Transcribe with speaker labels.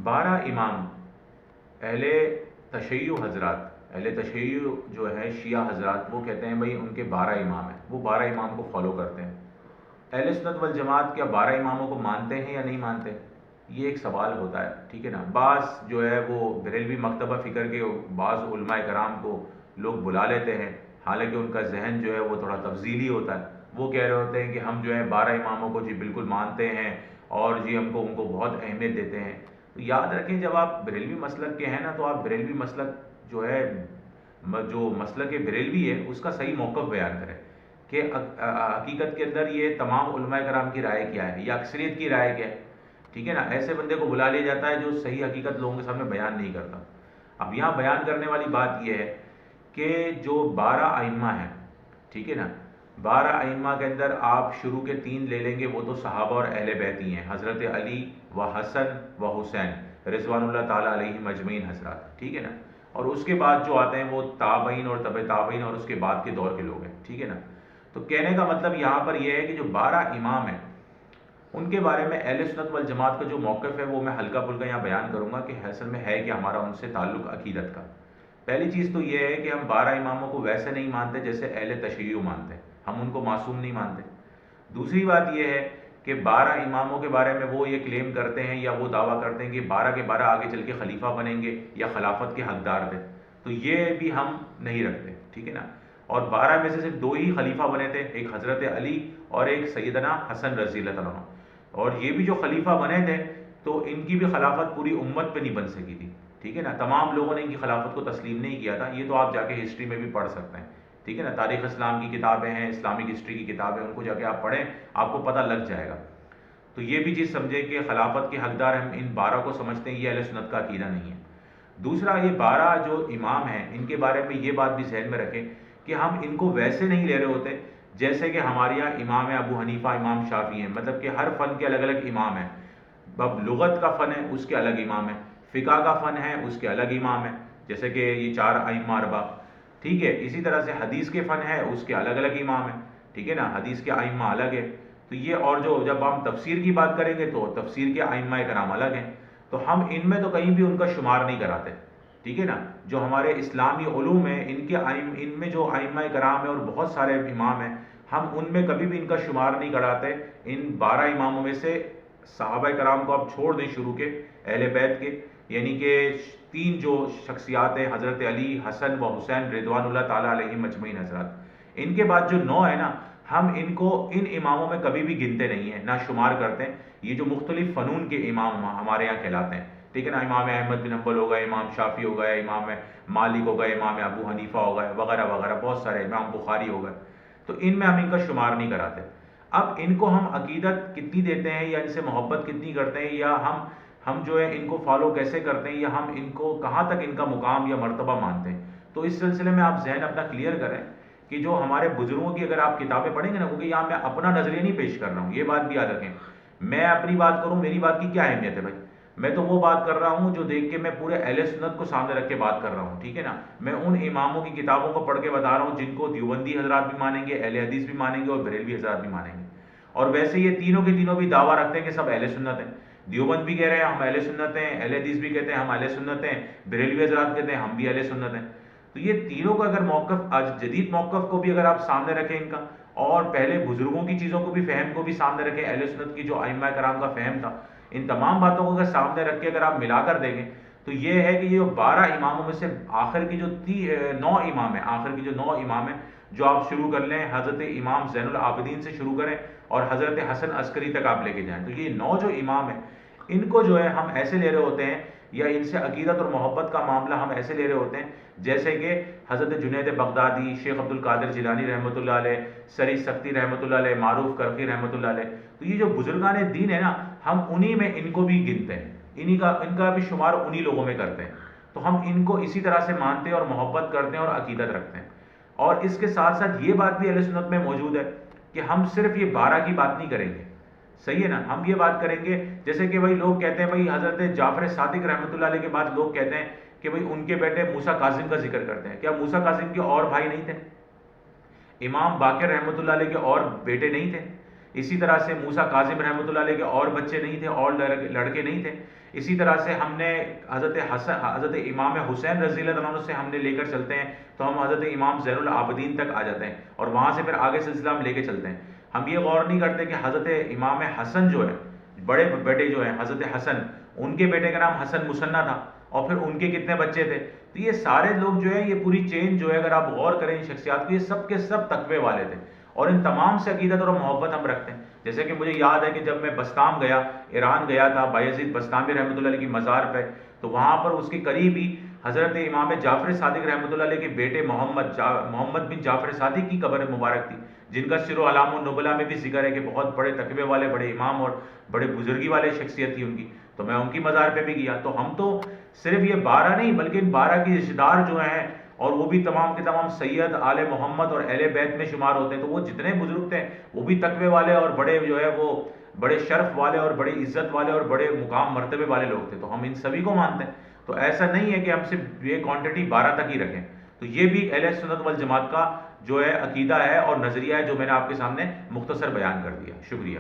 Speaker 1: 12 امام اہل تشیع حضرات، اہل تشیع جو ہے شیعہ حضرات، وہ کہتے ہیں بھائی ان کے 12 امام ہیں، وہ 12 امام کو فالو کرتے ہیں۔ اہل سنت والجماعت کیا 12 اماموں کو مانتے ہیں یا نہیں مانتے؟ یہ ایک سوال ہوتا ہے، ٹھیک ہے نا۔ بعض جو ہے وہ بریلوی مکتبہ فکر کے بعض علماء کرام کو لوگ بلا لیتے ہیں، حالانکہ ان کا ذہن جو ہے وہ تھوڑا تفضیلی ہوتا ہے۔ وہ کہہ رہے ہوتے ہیں کہ ہم جو ہے 12 اماموں کو جی بالکل مانتے ہیں اور جی ان کو بہت اہمیت دیتے ہیں۔ تو یاد رکھیں جب آپ بریلوی مسلک کے ہیں نا، تو آپ بریلوی مسلک جو ہے، جو مسلک بریلوی ہے اس کا صحیح موقف بیان کریں کہ حقیقت کے اندر یہ تمام علماء کرام کی رائے کیا ہے یا اکثریت کی رائے کیا ہے، ٹھیک ہے نا۔ ایسے بندے کو بلا لیا جاتا ہے جو صحیح حقیقت لوگوں کے سامنے بیان نہیں کرتا۔ اب یہاں بیان کرنے والی بات یہ ہے کہ جو 12 ائمہ ہیں، ٹھیک ہے نا، 12 ائمہ کے اندر آپ شروع کے 3 لے لیں گے، وہ تو صحابہ اور اہل بیت ہی ہیں، حضرت علی و حسن و حسین رضوان اللہ تعالیٰ علیہم اجمعین حضرات، ٹھیک ہے نا۔ اور اس کے بعد جو آتے ہیں وہ تابعین اور تبع تابعین اور اس کے بعد کے دور کے لوگ ہیں، ٹھیک ہے نا۔ تو کہنے کا مطلب یہاں پر یہ ہے کہ جو 12 امام ہیں ان کے بارے میں اہل سنت والجماعت کا جو موقف ہے وہ میں ہلکا پھلکا یہاں بیان کروں گا کہ حاصل میں ہے کہ ہمارا ان سے تعلق عقیدت کا۔ پہلی چیز تو یہ ہے کہ ہم 12 اماموں کو ویسے نہیں مانتے جیسے اہل تشیع مانتے ہیں، ہم ان کو معصوم نہیں مانتے۔ دوسری بات یہ ہے کہ 12 اماموں کے بارے میں وہ یہ کلیم کرتے ہیں یا وہ دعویٰ کرتے ہیں کہ 12 کے 12 آگے چل کے خلیفہ بنیں گے یا خلافت کے حقدار تھے، تو یہ بھی ہم نہیں رکھتے، ٹھیک ہے نا۔ اور 12 میں سے صرف 2 ہی خلیفہ بنے تھے، ایک حضرت علی اور ایک سیدنا حسن رضی اللہ تعالیٰ عنہ، اور یہ بھی جو خلیفہ بنے تھے تو ان کی بھی خلافت پوری امت پہ نہیں بن سکی تھی، ٹھیک ہے نا۔ تمام لوگوں نے ان کی خلافت کو تسلیم نہیں کیا تھا، یہ تو آپ جا کے ہسٹری میں بھی پڑھ سکتے ہیں، ٹھیک ہے نا۔ تاریخ اسلام کی کتابیں ہیں، اسلامک ہسٹری کی کتابیں، ان کو جا کے آپ پڑھیں، آپ کو پتہ لگ جائے گا۔ تو یہ بھی چیز سمجھے کہ خلافت کے حقدار ہم ان 12 کو سمجھتے ہیں، یہ اہل سنت کا عقیدہ نہیں ہے۔ دوسرا، یہ 12 جو امام ہیں ان کے بارے میں یہ بات بھی ذہن میں رکھیں کہ ہم ان کو ویسے نہیں لے رہے ہوتے جیسے کہ ہمارے یہاں امام ابو حنیفہ، امام شافعی ہیں، مطلب کہ ہر فن کے الگ الگ امام ہیں۔ اب لغت کا فن ہے اس کے الگ امام ہے، فقہ کا فن ہے اس کے الگ امام ہے، جیسے کہ یہ 4 ائمہ اربعہ، ٹھیک ہے۔ اسی طرح سے حدیث کے فن ہے اس کے الگ الگ امام ہیں، ٹھیک ہے نا، حدیث کے ائمہ الگ ہے۔ تو یہ، اور جو جب ہم تفسیر کی بات کریں گے تو تفسیر کے ائمہ کرام الگ ہیں، تو ہم ان میں تو کہیں بھی ان کا شمار نہیں کراتے، ٹھیک ہے نا۔ جو ہمارے اسلامی علوم ہیں ان میں جو ائمہ کرام ہیں اور بہت سارے امام ہیں، ہم ان میں کبھی بھی ان کا شمار نہیں کراتے۔ ان 12 اماموں میں سے صحابہ کرام کو آپ چھوڑ دیں شروع کے اہل بیت کے، یعنی کہ 3 جو شخصیات ہیں، حضرت علی، حسن و حسین رضوان اللہ تعالیٰ علیہم اجمعین حضرات، ان کے بعد جو 9 ہے نا، ہم ان کو ان اماموں میں کبھی بھی گنتے نہیں ہیں، نہ شمار کرتے ہیں۔ یہ جو مختلف فنون کے امام ہمارے یہاں کہلاتے ہیں، ٹھیک ہے نا، امام احمد بن حنبل ہو گئے، امام شافعی ہو گئے، امام مالک ہو گئے، امام ابو حنیفہ ہو گئے، وغیرہ وغیرہ، بہت سارے، امام بخاری ہو گئے، تو ان میں ہم ان کا شمار نہیں کراتے۔ اب ان کو ہم عقیدت کتنی دیتے ہیں یا ان سے محبت کتنی کرتے ہیں، یا ہم جو ہے ان کو فالو کیسے کرتے ہیں، یا ہم ان کو کہاں تک ان کا مقام یا مرتبہ مانتے ہیں، تو اس سلسلے میں آپ ذہن اپنا کلیئر کریں کہ جو ہمارے بزرگوں کی اگر آپ کتابیں پڑھیں گے نا، کیونکہ یہاں میں اپنا نظریہ نہیں پیش کر رہا ہوں، یہ بات بھی یاد رکھیں، میں اپنی بات کروں، میری بات کی کیا اہمیت ہے بھائی، میں تو وہ بات کر رہا ہوں جو دیکھ کے میں پورے اہل سنت کو سامنے رکھ کے بات کر رہا ہوں، ٹھیک ہے نا۔ میں ان اماموں کی کتابوں کو پڑھ کے بتا رہا ہوں جن کو دیوبندی حضرات بھی مانیں گے، اہل حدیث بھی مانیں گے اور بریلوی حضرات بھی مانیں گے، اور ویسے یہ تینوں کے تینوں بھی دعویٰ رکھتے ہیں کہ سب اہل سنت ہیں۔ دیوبند بھی کہہ رہے ہیں ہم اہل سنت ہیں، اہل حدیث بھی کہتے ہیں ہم اہل سنت ہیں، بریلوی حضرات کہتے ہیں ہم بھی اہل سنت ہیں۔ تو یہ تینوں کا اگر موقف، آج جدید موقف کو بھی اگر آپ سامنے رکھیں ان کا، اور پہلے بزرگوں کی چیزوں کو بھی، فہم کو بھی سامنے رکھیں، اہل سنت کی جو ائمہ کرام کا فہم تھا، ان تمام باتوں کو اگر سامنے رکھ کے اگر آپ ملا کر دیکھیں تو یہ ہے کہ یہ 12 اماموں میں سے آخر کی جو 9 امام ہیں، آخر کی جو 9 امام ہیں، جو آپ شروع کر لیں حضرت امام زین العابدین سے شروع کریں اور حضرت حسن عسکری تک آپ لے کے جائیں، تو یہ 9 جو امام ہیں ان کو جو ہے ہم ایسے لے رہے ہوتے ہیں، یا ان سے عقیدت اور محبت کا معاملہ ہم ایسے لے رہے ہوتے ہیں جیسے کہ حضرت جنید بغدادی، شیخ عبد القادر جیلانی رحمۃ اللہ علیہ، سری سختی رحمۃ اللہ علیہ، معروف کرخی رحمۃ اللہ علیہ، تو یہ جو بزرگان دین ہے نا، ہم انہی میں ان کو بھی گنتے ہیں، ان کا بھی شمار انہی لوگوں میں کرتے ہیں، تو ہم ان کو اسی طرح سے مانتے ہیں اور محبت کرتے ہیں اور عقیدت رکھتے ہیں۔ اور اس کے ساتھ ساتھ یہ بات بھی اہل سنت میں موجود ہے کہ ہم صرف یہ 12 کی بات نہیں کریں گے، صحیح ہے نا، ہم یہ بات کریں گے جیسے کہ بھائی لوگ کہتے ہیں، بھائی حضرت جعفر صادق رحمۃ اللہ علیہ کے بعد لوگ کہتے ہیں کہ بھئی ان کے بیٹے موسیٰ کاظم کا ذکر کرتے ہیں، کیا موسیٰ کاظم کے اور بھائی نہیں تھے؟ امام باقر رحمۃ اللہ علیہ کے اور بیٹے نہیں تھے؟ اسی طرح سے موسیٰ کاظم رحمۃ اللہ علیہ کے اور بچے نہیں تھے، اور لڑکے نہیں تھے. اسی طرح سے ہم نے حضرت امام حسین رضی اللہ عنہ سے ہم نے لے کر چلتے ہیں تو ہم حضرت امام زین العابدین تک آ جاتے ہیں، اور وہاں سے پھر آگے سلسلہ ہم لے کے چلتے ہیں. ہم یہ غور نہیں کرتے کہ حضرت امام حسن جو ہے، بڑے بیٹے جو ہیں حضرت حسن، ان کے بیٹے کا نام حسن مثنیٰ تھا، اور پھر ان کے کتنے بچے تھے. تو یہ سارے لوگ جو ہے، یہ پوری چین جو ہے، اگر آپ غور کریں ان شخصیات کو، یہ سب کے سب تقوی والے تھے، اور ان تمام سے عقیدت اور محبت ہم رکھتے ہیں. جیسے کہ مجھے یاد ہے کہ جب میں بستام گیا، ایران گیا تھا بایزید بستامی رحمۃ اللہ علیہ کی مزار پہ، تو وہاں پر اس کے قریب ہی حضرت امام جعفر صادق رحمۃ اللہ علیہ کے بیٹے محمد بن جعفر صادق کی قبر مبارک تھی، جن کا سیر و علام النبلاء میں بھی ذکر ہے کہ بہت بڑے تقوی والے، بڑے امام اور بڑے بزرگی والے شخصیت تھی ان کی. تو میں ان کی مزار پہ بھی گیا. تو ہم تو صرف یہ 12 نہیں بلکہ ان 12 کی رشتہ دار جو ہیں، اور وہ بھی تمام کے تمام سید آل محمد اور اہل بیت میں شمار ہوتے ہیں. تو وہ جتنے بزرگ تھے وہ بھی تقوی والے اور بڑے جو ہے وہ بڑے شرف والے اور بڑی عزت والے اور بڑے مقام مرتبے والے لوگ تھے. تو ہم ان سبھی کو مانتے ہیں. تو ایسا نہیں ہے کہ ہم صرف یہ کوانٹٹی 12 تک ہی رکھیں. تو یہ بھی اہل سنت والجماعت کا جو ہے عقیدہ ہے اور نظریہ ہے، جو میں نے آپ کے سامنے مختصر بیان کر دیا. شکریہ.